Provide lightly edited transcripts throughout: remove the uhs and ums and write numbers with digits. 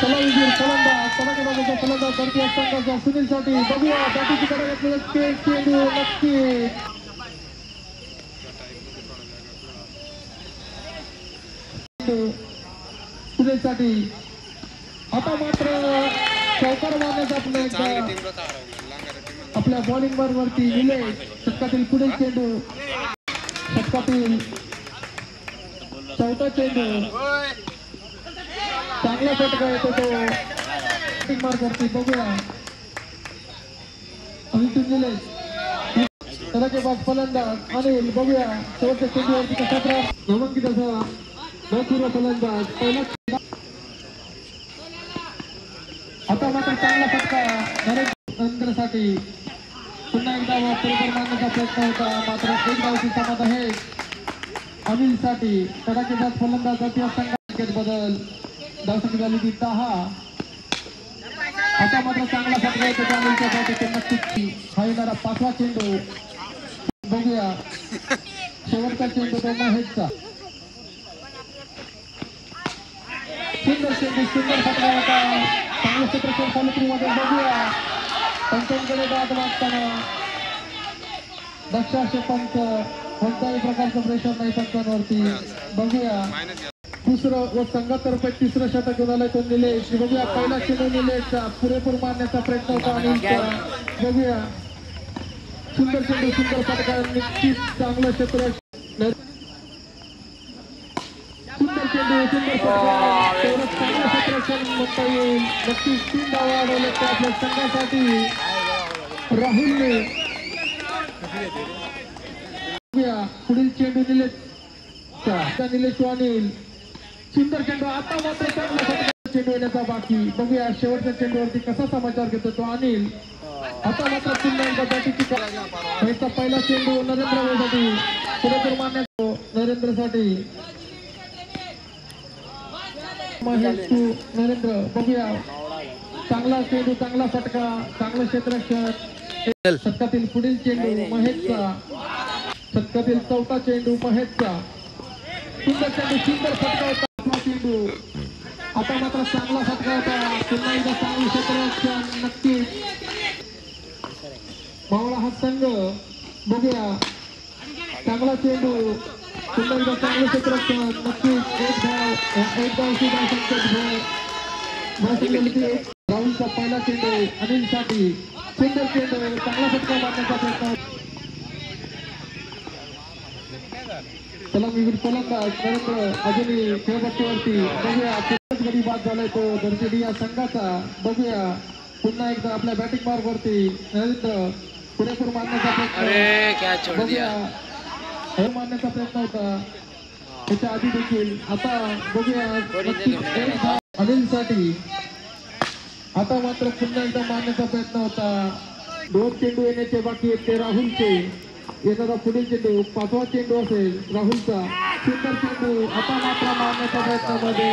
सलामीवीर फलंदाज फलंदाजाचा फलंदाज भारतीय संघाचा सुनीलसाठी बघूया बॅटिंगची कडा चेंडू नक्की सुनीलसाठी आता मात्र चौकार मारण्याचा प्रयत्न आपल्या बॉलिंग वरती निलेश षटकातील पुढील चेंडू षटकातील चौथा चेंडू चांगला फटका येतो तो बॅटिंग मार्क वरती बघूया अंतिम निलेश फलंदाज फलंदाज अनिल बघूया शेवटच्या चेंडूवरती कसा त्रास नामांकित असा बहुपूर्व फलंदाज पहिला आता मात्र चांगला फटका नरेंद्रसाठी पुन्हा एकदा बरोबर मारण्याचा प्रयत्न होता मात्र एक धावची समात आहे अनिलसाठी तडाखेबाज फलंदाज भारतीय संघात बदल धावसंख्या झाली ती 10 आता मात्र चांगला फटका येतो अनिलच्या बॅटिंग नक्कीच हा येणारा 5वा चेंडू बघूया शेवटचा चेंडू तो महेशचा सुंदर चेंडू सुंदर फटका होता चांगलं क्षेत्रक्षण सावित्रीमध्ये बघूया पंचांकडे बाद मागताना दक्षाशे पंच कोणत्याही प्रकारचं प्रेशर नाही पंचांवरती बघूया दुसरं व संघातर्फे तिसरं शतक घेऊन आलंय तो निलेश बघूया पहिला चेंडू निलेशचा पुरेपूर मारण्याचा प्रयत्न होता अनिलचा बघूया सुंदर चेंडू सुंदर फटका नक्कीच चांगलं क्षेत्र सुंदर चेंडू सुंदर फटका तेवढं चांगलं क्षेत्रक्षण म्हणता येईल नक्कीच 3 धावा अडवले त्या आपल्या संघासाठी राहुलने पुढील चेंडू निलेश अनिल सुंदर चेंडू आता मात्र चांगला चेंडू येण्याचा बाकी बघूया शेवटच्या चेंडूवरती कसा समाचार घेतो तो अनिल आता मात्र पुन्हा एकदा बॅटिंगची पहिला चेंडू नरेंद्रसाठी पुरेपूर मारण्याचा नरेंद्रसाठी महेश नरेंद्र बघूया चांगला चेंडू चांगला फटका चांगलं क्षेत्रक्षण षटकातील पुढील चेंडू महेशचा षटकातील चौथा चेंडू महेशचा सुंदर चेंडू सुंदर फटका होता चेंडू आता मात्र चांगला फटका होता पुन्हा एकदा चांगलं क्षेत्ररक्षण नक्कीच मावळा हा संघ बघूया चांगला चेंडू पुन्हा एकदा चांगलं क्षेत्ररक्षण नक्कीच एक धावची धावसंख्येत राहुलचा पहिला चेंडू अनिलसाठी सुंदर चेंडू चांगला फटका मारण्याचा प्रयत्न सलामीवीर फलंदाज नरेंद्र अजूनही खेळपट्टीवरती बघूया गडी बाद झालाय तो दर्शेडी या संघाचा बघूया पुन्हा एकदा आपल्या बॅटिंग मार्क वरती नरेंद्र पुरेपूर मारण्याचा प्रयत्न बघूया हे मारण्याचा प्रयत्न होता त्याच्या आधी देखील आता बघूया अनिलसाठी आता मात्र पुन्हा एकदा मारण्याचा प्रयत्न होता 2 चेंडू येण्याचे बाकी आहेत ते राहुलचे येणारा पुढील चेंडू 5वा चेंडू असेल राहुलचा सुंदर चेंडू आता मात्र मारण्याच्या प्रयत्नामध्ये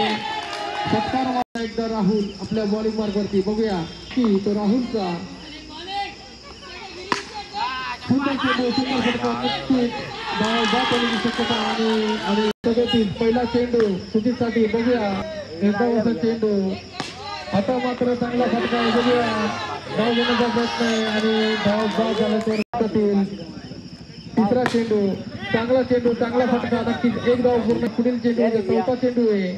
षटकार एकदा राहुल आपल्या बॉलिंग मार्गवरती बघूया की तो राहुलचा सुंदर चेंडू सुंदर फटका नक्कीच धाव जात येण्याची शक्यता आणि सगळ्यातील पहिला चेंडू सुजितसाठी बघूया एकदा चेंडू आता मात्र चांगला फटका बघूया धाव घेण्याचा प्रयत्न आहे आणि धाव बाद झाल्याच्या तिसरा चेंडू चांगला चेंडू चांगला फटका नक्कीच एक धाव पूर्ण पुढील चेंडू चौथा चेंडू आहे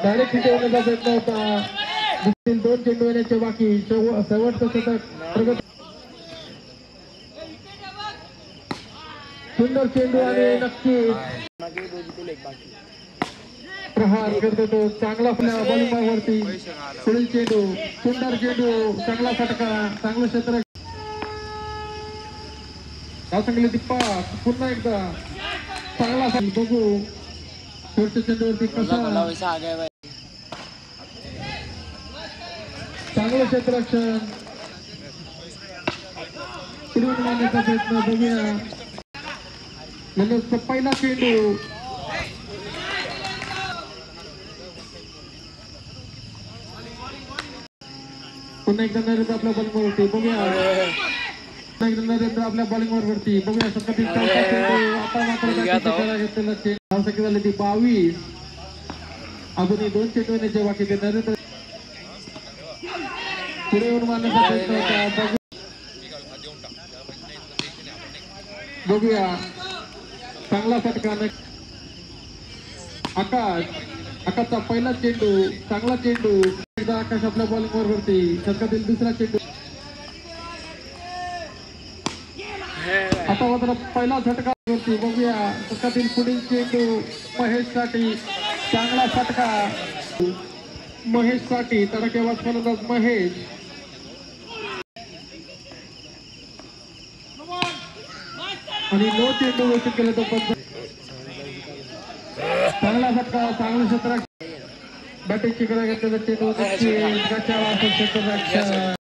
डायरेक्ट तिथे येण्याचा प्रयत्न होता 2 चेंडू येण्याचे बाकी शेवटचं शतक सुंदर चेंडू आणि नक्कीच प्रहार करतो तो चांगला आपल्या बॉलिंग वरती पुढील चेंडू सुंदर चेंडू चांगला फटका चांगलं क्षेत्र सांगली दीपा पुन्हा एकदा चांगला बघू शेवटच्या चेंडूवरती कसा चांगलं क्षेत्ररक्षण फिरवून मारण्याचा प्रयत्न बघूया पहिला चेंडू पुन्हा एकदा नरेंद्र आपल्या बॉलिंग वरती बघूया नरेंद्र आपल्या बॉलिंग वरती बघूया आता मात्र घेतलेला धावसंख्या झाली ती 22 अजूनही 2 चेंडू येण्याचे बाकी ते नरेंद्र पुढे येऊन मारण्याचा प्रयत्न होता. बघूया चांगला फटका. आकाशचा पहिला चेंडू चांगला चेंडू. एकदा आकाश आपल्या बॉलिंग वरती शतकातील दुसरा चेंडू. आता मात्र पहिला झटका वरती. बघूया शतकातील पुढील चेंडू महेश साठी. चांगला फटका महेश साठी. तडकेबाज फलंदाज महेश. आणि नो चेंडू घोषित केला तो पण चांगला फटका. चांगलं क्षेत्र बॅटिंगची कडे घेतलेला चेंडू.